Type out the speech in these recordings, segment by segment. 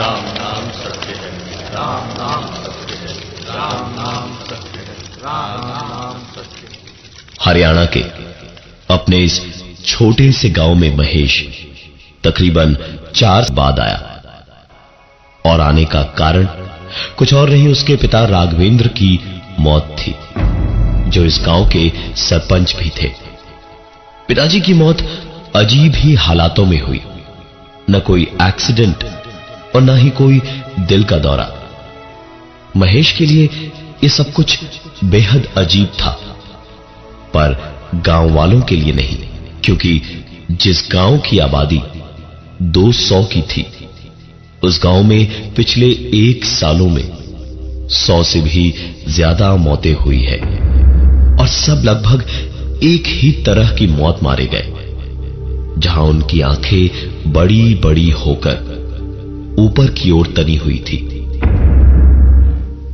राम नाम सत्य है, राम नाम सत्य है, राम नाम सत्य है, राम नाम सत्य है। हरियाणा के अपने इस छोटे से गांव में महेश तकरीबन 4 बाद आया और आने का कारण कुछ और नहीं, उसके पिता राघवेंद्र की मौत थी, जो इस गांव के सरपंच भी थे। पिताजी की मौत अजीब ही हालातों में हुई, न कोई एक्सीडेंट और न ही कोई दिल का दौरा। महेश के लिए ये सब कुछ बेहद अजीब था, पर गांव वालों के लिए नहीं, क्योंकि जिस गांव की आबादी 200 की थी, उस गांव में पिछले 1 सालों में 100 से भी ज्यादा मौतें हुई है और सब लगभग एक ही तरह की मौत मारे गए, जहां उनकी आंखें बड़ी बड़ी होकर ऊपर की ओर तनी हुई थी।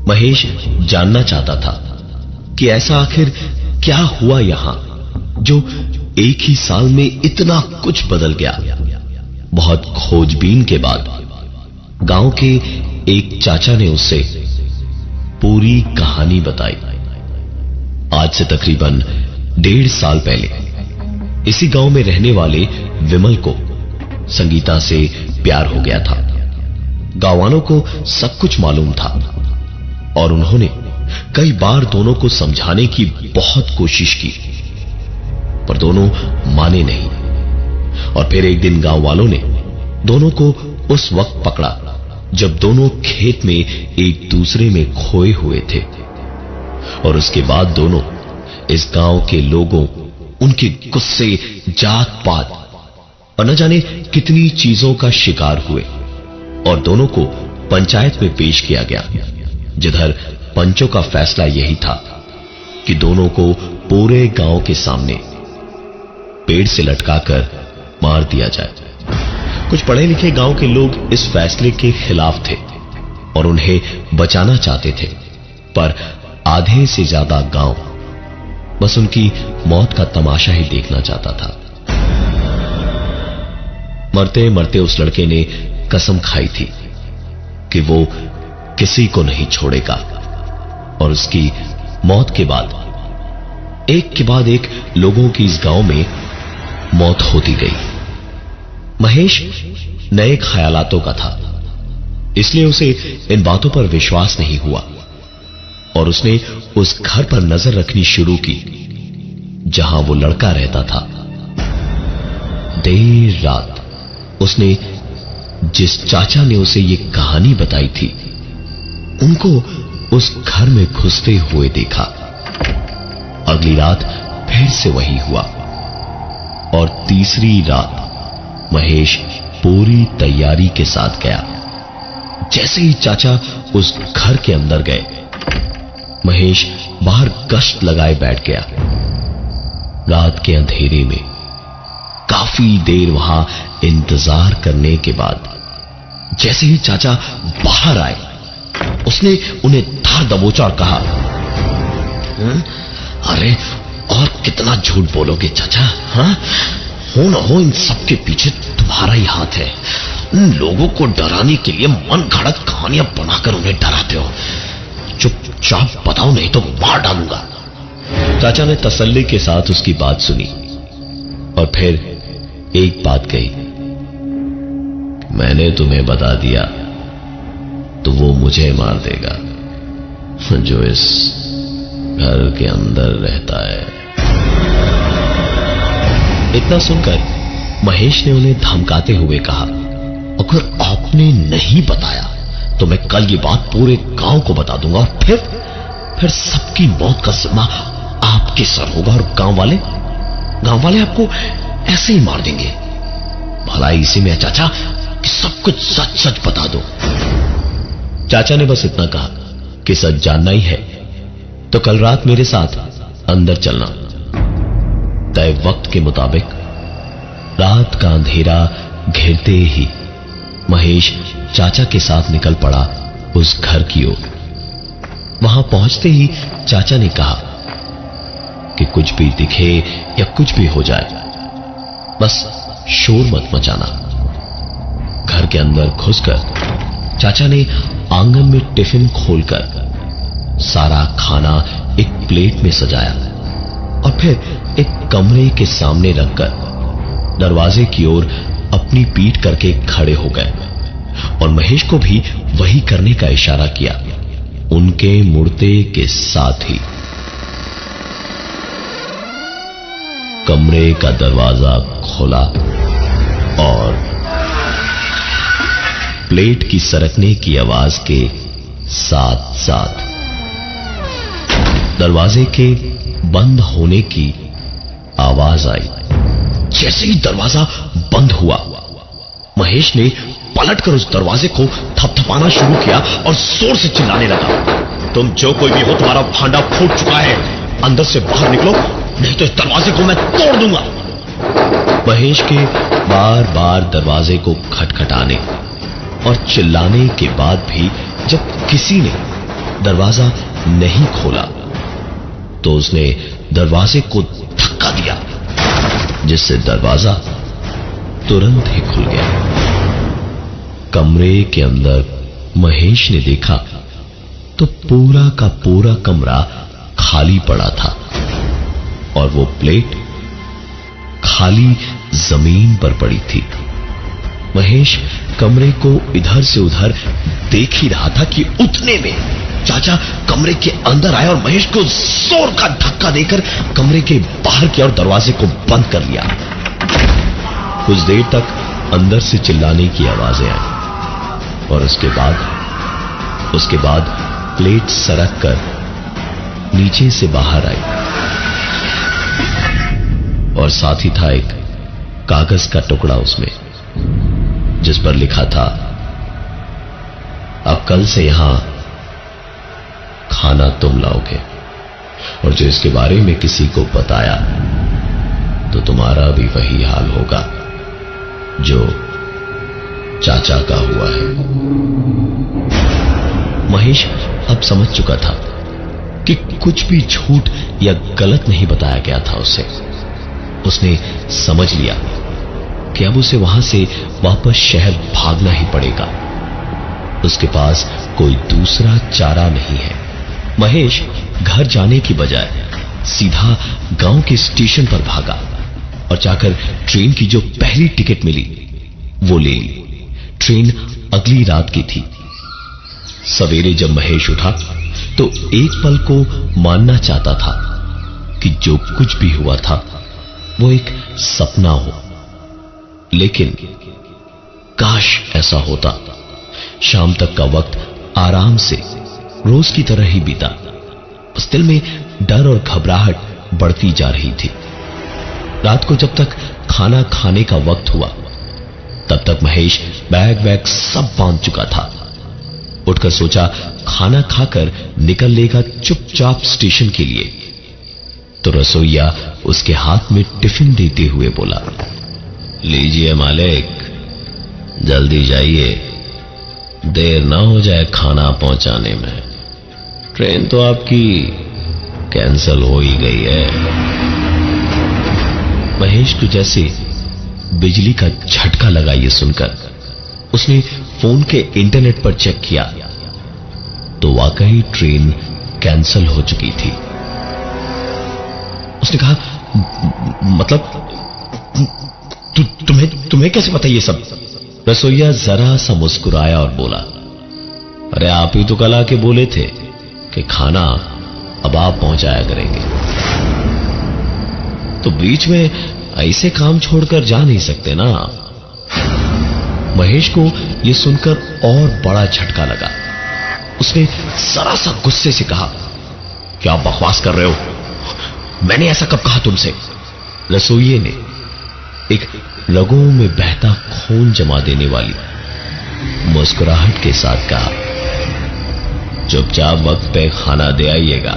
महेश जानना चाहता था कि ऐसा आखिर क्या हुआ यहां, जो एक ही साल में इतना कुछ बदल गया। बहुत खोजबीन के बाद गांव के एक चाचा ने उससे पूरी कहानी बताई। आज से तकरीबन 1.5 साल पहले इसी गांव में रहने वाले विमल को संगीता से प्यार हो गया था। गांव वालों को सब कुछ मालूम था और उन्होंने कई बार दोनों को समझाने की बहुत कोशिश की, पर दोनों माने नहीं। और फिर एक दिन गांव वालों ने दोनों को उस वक्त पकड़ा जब दोनों खेत में एक दूसरे में खोए हुए थे, और उसके बाद दोनों इस गांव के लोगों, उनके गुस्से, जात पात और न जाने कितनी चीजों का शिकार हुए और दोनों को पंचायत में पेश किया गया, जिधर पंचों का फैसला यही था कि दोनों को पूरे गांव के सामने पेड़ से लटकाकर मार दिया जाए। कुछ पढ़े लिखे गांव के लोग इस फैसले के खिलाफ थे और उन्हें बचाना चाहते थे, पर आधे से ज्यादा गांव बस उनकी मौत का तमाशा ही देखना चाहता था। मरते मरते उस लड़के ने कसम खाई थी कि वो किसी को नहीं छोड़ेगा, और उसकी मौत के बाद एक के बाद एक लोगों की इस गांव में मौत होती गई। महेश नए ख्यालातों का था, इसलिए उसे इन बातों पर विश्वास नहीं हुआ और उसने उस घर पर नजर रखनी शुरू की जहां वो लड़का रहता था। देर रात उसने जिस चाचा ने उसे ये कहानी बताई थी, उनको उस घर में घुसते हुए देखा। अगली रात फिर से वही हुआ और तीसरी रात महेश पूरी तैयारी के साथ गया। जैसे ही चाचा उस घर के अंदर गए, महेश बाहर गश्त लगाए बैठ गया। रात के अंधेरे में काफी देर वहां इंतजार करने के बाद जैसे ही चाचा बाहर आए, उसने उन्हें धार दबोचा और कहा, अरे और कितना झूठ बोलोगे चाचा? हाँ, हो न हो इन सबके पीछे तुम्हारा ही हाथ है। उन लोगों को डराने के लिए मन घड़त कहानियां बनाकर उन्हें डराते हो। चुपचाप बताओ, नहीं तो मार डालूंगा। चाचा ने तसल्ली के साथ उसकी बात सुनी और फिर एक बात कही, मैंने तुम्हें बता दिया तो वो मुझे मार देगा जो इस घर के अंदर रहता है। इतना सुनकर महेश ने उन्हें धमकाते हुए कहा, अगर आपने नहीं बताया तो मैं कल ये बात पूरे गांव को बता दूंगा और फिर सबकी मौत का जिम्मा आपके सर होगा और गांव वाले आपको ऐसे ही मार देंगे। भलाई इसी में चाचा कि सब कुछ सच सच बता दो। चाचा ने बस इतना कहा कि सच जानना ही है तो कल रात मेरे साथ अंदर चलना। तय वक्त के मुताबिक रात का अंधेरा घिरते ही महेश चाचा के साथ निकल पड़ा उस घर की ओर। वहां पहुंचते ही चाचा ने कहा कि कुछ भी दिखे या कुछ भी हो जाए, बस शोर मत मचाना। घर के अंदर घुसकर चाचा ने आंगन में टिफिन खोलकर सारा खाना एक प्लेट में सजाया और फिर एक कमरे के सामने रखकर दरवाजे की ओर अपनी पीठ करके खड़े हो गए और महेश को भी वही करने का इशारा किया। उनके मुड़ते के साथ ही कमरे का दरवाजा खोला और प्लेट की सरकने की आवाज के साथ साथ दरवाजे के बंद होने की आवाज आई। जैसे ही दरवाजा बंद हुआ, महेश ने पलटकर उस दरवाजे को थपथपाना शुरू किया और जोर से चिल्लाने लगा, तुम जो कोई भी हो, तुम्हारा भांडा फूट चुका है, अंदर से बाहर निकलो, नहीं तो इस दरवाजे को मैं तोड़ दूंगा। महेश के बार बार दरवाजे को खटखटाने और चिल्लाने के बाद भी जब किसी ने दरवाजा नहीं खोला तो उसने दरवाजे को धक्का दिया, जिससे दरवाजा तुरंत ही खुल गया। कमरे के अंदर महेश ने देखा तो पूरा का पूरा कमरा खाली पड़ा था और वो प्लेट खाली जमीन पर पड़ी थी। महेश कमरे को इधर से उधर देख ही रहा था कि उतने में चाचा कमरे के अंदर आए और महेश को जोर का धक्का देकर कमरे के बाहर की ओर दरवाजे को बंद कर लिया। कुछ देर तक अंदर से चिल्लाने की आवाजें आई और उसके बाद प्लेट सरक कर नीचे से बाहर आई और साथ ही था एक कागज का टुकड़ा उसमें, जिस पर लिखा था, अब कल से यहां खाना तुम लाओगे और जो इसके बारे में किसी को बताया तो तुम्हारा भी वही हाल होगा जो चाचा का हुआ है। महेश अब समझ चुका था कि कुछ भी झूठ या गलत नहीं बताया गया था उसे। उसने समझ लिया कि अब उसे वहां से वापस शहर भागना ही पड़ेगा। उसके पास कोई दूसरा चारा नहीं है। महेश घर जाने की बजाय सीधा गांव के स्टेशन पर भागा और जाकर ट्रेन की जो पहली टिकट मिली वो ले ली। ट्रेन अगली रात की थी। सवेरे जब महेश उठा तो एक पल को मानना चाहता था कि जो कुछ भी हुआ था वो एक सपना हो, लेकिन काश ऐसा होता। शाम तक का वक्त आराम से रोज की तरह ही बीता। उस दिल में डर और घबराहट बढ़ती जा रही थी। रात को जब तक खाना खाने का वक्त हुआ तब तक महेश बैग सब बांध चुका था। उठकर सोचा खाना खाकर निकल लेगा चुपचाप स्टेशन के लिए, तो रसोइया उसके हाथ में टिफिन देते हुए बोला, लीजिए मालिक, जल्दी जाइए, देर ना हो जाए खाना पहुंचाने में। ट्रेन तो आपकी कैंसल हो ही गई है। महेश को जैसे बिजली का झटका लगा ये सुनकर उसने फोन के इंटरनेट पर चेक किया तो वाकई ट्रेन कैंसल हो चुकी थी। उसने कहा, मतलब तुम्हें कैसे पता ये सब? रसोइया जरा सा मुस्कुराया और बोला, अरे आप ही तो कल आके बोले थे कि खाना अब आप पहुंचाया करेंगे, तो बीच में ऐसे काम छोड़कर जा नहीं सकते ना। महेश को यह सुनकर और बड़ा झटका लगा। उसने जरा सा गुस्से से कहा, क्या बकवास कर रहे हो? मैंने ऐसा कब कहा तुमसे? रसोइये ने एक रगों में बहता खून जमा देने वाली मुस्कुराहट के साथ कहा, चुपचाप वक्त पे खाना दे आइएगा,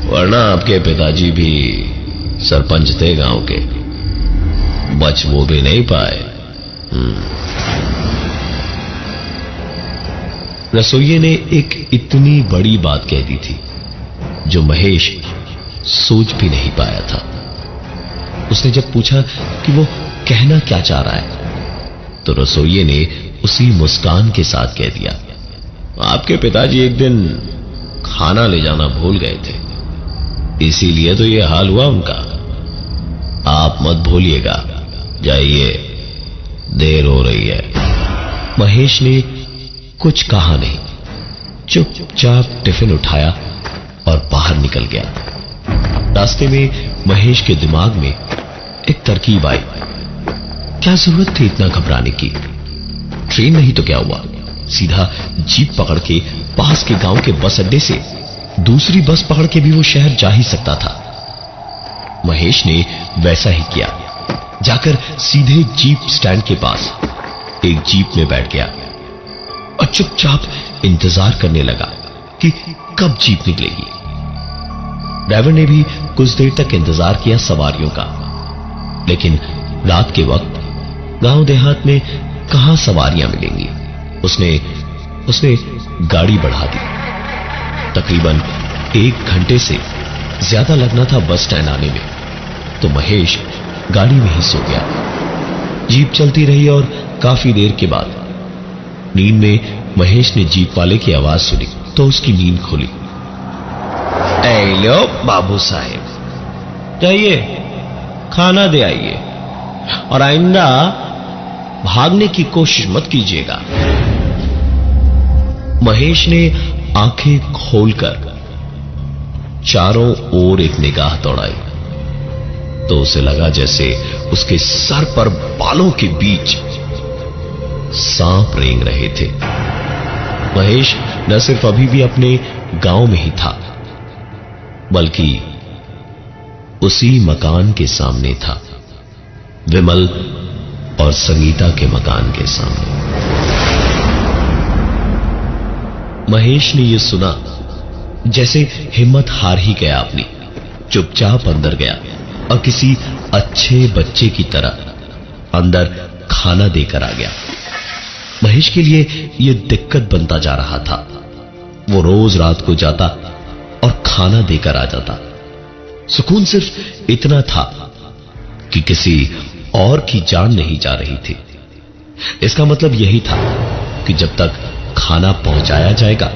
वरना आपके पिताजी भी सरपंच थे गांव के, बच वो भी नहीं पाए। रसोइये ने एक इतनी बड़ी बात कह दी थी जो महेश सोच भी नहीं पाया था। उसने जब पूछा कि वो कहना क्या चाह रहा है तो रसोइये ने उसी मुस्कान के साथ कह दिया, आपके पिताजी एक दिन खाना ले जाना भूल गए थे, इसीलिए तो यह हाल हुआ उनका। आप मत भूलिएगा, जाइए, देर हो रही है। महेश ने कुछ कहा नहीं, चुपचाप टिफिन उठाया और बाहर निकल गया। रास्ते में महेश के दिमाग में एक तरकीब आई। क्या जरूरत थी इतना घबराने की? ट्रेन नहीं तो क्या हुआ, सीधा जीप पकड़ के पास के गांव के बस अड्डे से दूसरी बस पकड़ के भी वो शहर जा ही सकता था। महेश ने वैसा ही किया। जाकर सीधे जीप स्टैंड के पास एक जीप में बैठ गया और चुपचाप इंतजार करने लगा कि कब जीप निकलेगी। ड्राइवर ने भी कुछ देर तक इंतजार किया सवारियों का, लेकिन रात के वक्त गांव देहात में कहां सवारियां मिलेंगी। उसने गाड़ी बढ़ा दी। तकरीबन 1 घंटे से ज्यादा लगना था बस स्टैंड आने में, तो महेश गाड़ी में ही सो गया। जीप चलती रही और काफी देर के बाद नींद में महेश ने जीप वाले की आवाज सुनी तो उसकी नींद खुली। ऐ लो बाबू साहेब, जाइए खाना दे आइए और आइंदा भागने की कोशिश मत कीजिएगा। महेश ने आंखें खोलकर चारों ओर एक निगाह दौड़ाई तो उसे लगा जैसे उसके सर पर बालों के बीच सांप रेंग रहे थे। महेश न सिर्फ अभी भी अपने गांव में ही था, बल्कि उसी मकान के सामने था, विमल और संगीता के मकान के सामने। महेश ने यह सुना जैसे हिम्मत हार ही गया अपनी। चुपचाप अंदर गया और किसी अच्छे बच्चे की तरह अंदर खाना देकर आ गया। महेश के लिए यह दिक्कत बनता जा रहा था। वो रोज रात को जाता और खाना देकर आ जाता। सुकून सिर्फ इतना था कि किसी और की जान नहीं जा रही थी। इसका मतलब यही था कि जब तक खाना पहुंचाया जाएगा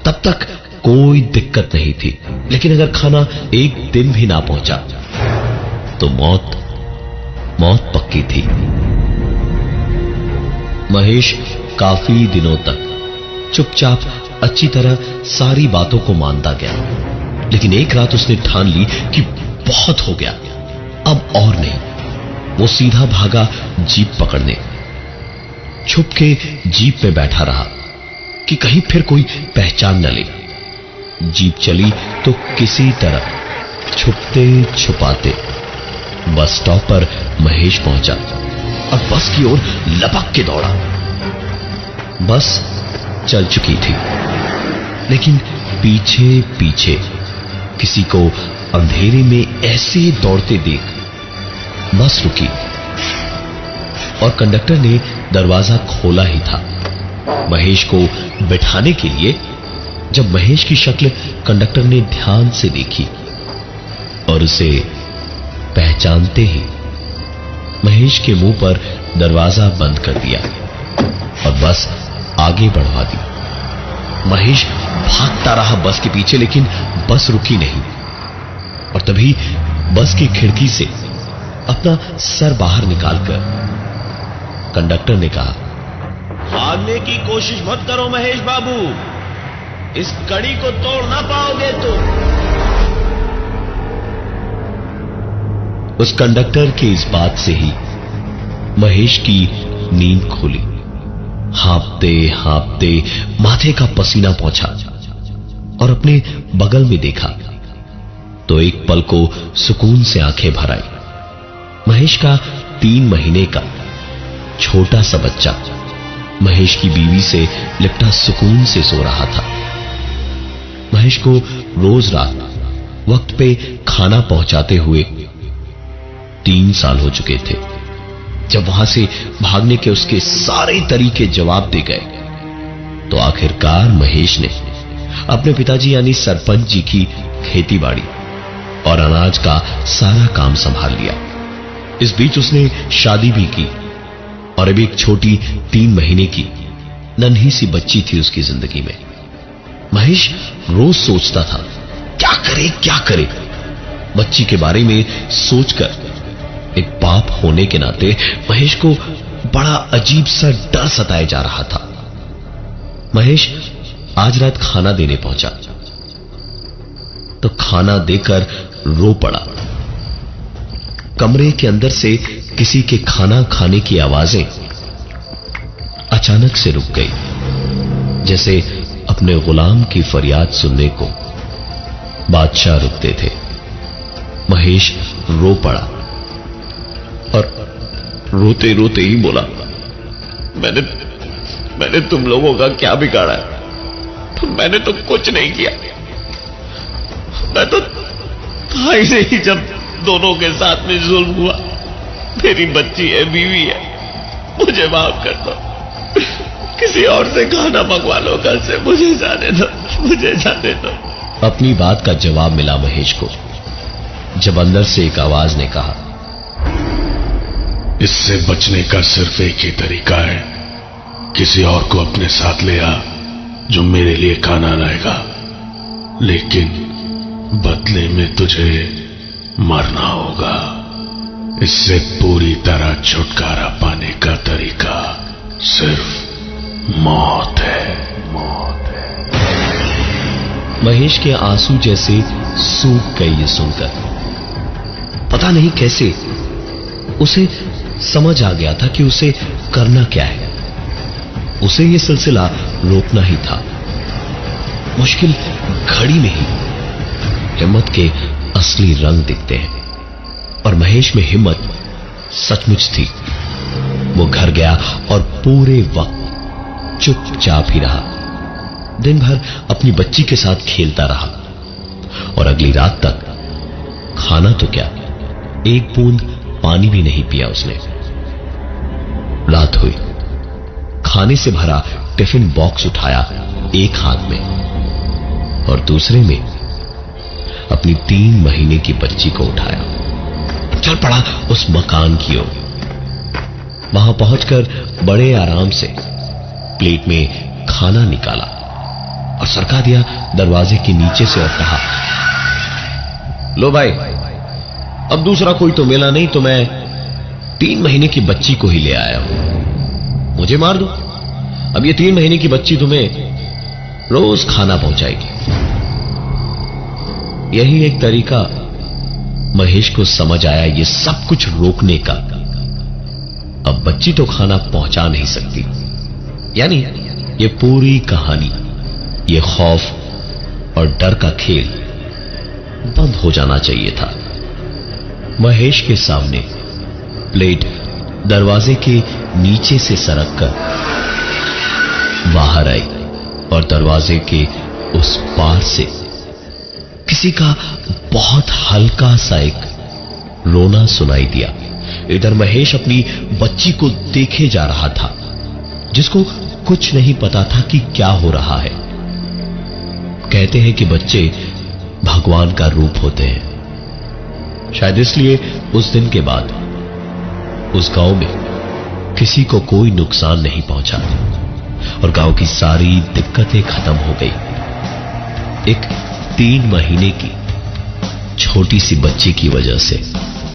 तब तक कोई दिक्कत नहीं थी, लेकिन अगर खाना एक दिन भी ना पहुंचा तो मौत पक्की थी। महेश काफी दिनों तक चुपचाप अच्छी तरह सारी बातों को मानता गया, लेकिन एक रात उसने ठान ली कि बहुत हो गया, अब और नहीं। वो सीधा भागा जीप पकड़ने। छुप के जीप में बैठा रहा कि कहीं फिर कोई पहचान न ले। जीप चली तो किसी तरह छुपते छुपाते बस स्टॉप पर महेश पहुंचा और बस की ओर लपक के दौड़ा। बस चल चुकी थी, लेकिन पीछे पीछे किसी को अंधेरे में ऐसे दौड़ते देख बस रुकी और कंडक्टर ने दरवाजा खोला ही था महेश को बिठाने के लिए। जब महेश की शक्ल कंडक्टर ने ध्यान से देखी और उसे पहचानते ही महेश के मुंह पर दरवाजा बंद कर दिया और बस आगे बढ़वा दी। महेश भागता रहा बस के पीछे, लेकिन बस रुकी नहीं और तभी बस की खिड़की से अपना सर बाहर निकालकर कंडक्टर ने कहा, भागने की कोशिश मत करो महेश बाबू, इस कड़ी को तोड़ ना पाओगे तुम। उस कंडक्टर के इस बात से ही महेश की नींद खुली। हाँपते हाँपते माथे का पसीना पहुंचा और अपने बगल में देखा तो एक पल को सुकून से आंखें भर आई। महेश का 3 महीने का छोटा सा बच्चा महेश की बीवी से लिपटा सुकून से सो रहा था। महेश को रोज रात वक्त पे खाना पहुंचाते हुए 3 साल हो चुके थे। जब वहां से भागने के उसके सारे तरीके जवाब दे गए तो आखिरकार महेश ने अपने पिताजी यानी सरपंच जी की खेतीबाड़ी और अनाज का सारा काम संभाल लिया। इस बीच उसने शादी भी की और अभी एक छोटी 3 महीने की नन्ही सी बच्ची थी उसकी जिंदगी में। महेश रोज सोचता था क्या करे। बच्ची के बारे में सोचकर एक बाप होने के नाते महेश को बड़ा अजीब सा डर सताए जा रहा था। महेश आज रात खाना देने पहुंचा तो खाना देकर रो पड़ा। कमरे के अंदर से किसी के खाना खाने की आवाजें अचानक से रुक गई, जैसे अपने गुलाम की फरियाद सुनने को बादशाह रुकते थे। महेश रो पड़ा और रोते रोते ही बोला, मैंने तुम लोगों का क्या बिगाड़ा है? मैंने तो कुछ नहीं किया। मैं तो था ही नहीं जब दोनों के साथ में जुल्म हुआ। मेरी बच्ची है, बीवी है, मुझे माफ कर दो। किसी और से खाना मंगवा लो घर से, मुझे जाने दो। अपनी बात का जवाब मिला महेश को जब अंदर से एक आवाज ने कहा, इससे बचने का सिर्फ एक ही तरीका है, किसी और को अपने साथ ले आ जो मेरे लिए खाना लाएगा, लेकिन बदले में तुझे मरना होगा। इससे पूरी तरह छुटकारा पाने का तरीका सिर्फ मौत है। महेश के आंसू जैसे सूख गए ये सुनकर। पता नहीं कैसे उसे समझ आ गया था कि उसे करना क्या है। उसे यह सिलसिला रोकना ही था। मुश्किल घड़ी में ही हिम्मत के असली रंग दिखते हैं और महेश में हिम्मत सचमुच थी। वो घर गया और पूरे वक्त चुपचाप ही रहा। दिन भर अपनी बच्ची के साथ खेलता रहा और अगली रात तक खाना तो क्या, एक बूंद पानी भी नहीं पिया उसने। रात हुई, खाने से भरा टिफिन बॉक्स उठाया एक हाथ में और दूसरे में अपनी 3 महीने की बच्ची को उठाया। चल पड़ा उस मकान की ओर। वहां पहुंचकर बड़े आराम से प्लेट में खाना निकाला और सरका दिया दरवाजे के नीचे से और कहा, लो भाई, अब दूसरा कोई तो मिला नहीं तो मैं 3 महीने की बच्ची को ही ले आया हूं। मुझे मार दो, अब ये 3 महीने की बच्ची तुम्हें रोज खाना पहुंचाएगी। यही एक तरीका महेश को समझ आया ये सब कुछ रोकने का। अब बच्ची तो खाना पहुंचा नहीं सकती, यानी ये पूरी कहानी, ये खौफ और डर का खेल बंद हो जाना चाहिए था। महेश के सामने प्लेट दरवाजे के नीचे से सरक कर बाहर आई और दरवाजे के उस पार से किसी का बहुत हल्का सा एक रोना सुनाई दिया। इधर महेश अपनी बच्ची को देखे जा रहा था, जिसको कुछ नहीं पता था कि क्या हो रहा है। कहते हैं कि बच्चे भगवान का रूप होते हैं। शायद इसलिए उस दिन के बाद उस गांव में किसी को कोई नुकसान नहीं पहुंचा और गांव की सारी दिक्कतें खत्म हो गई एक 3 महीने की छोटी सी बच्ची की वजह से।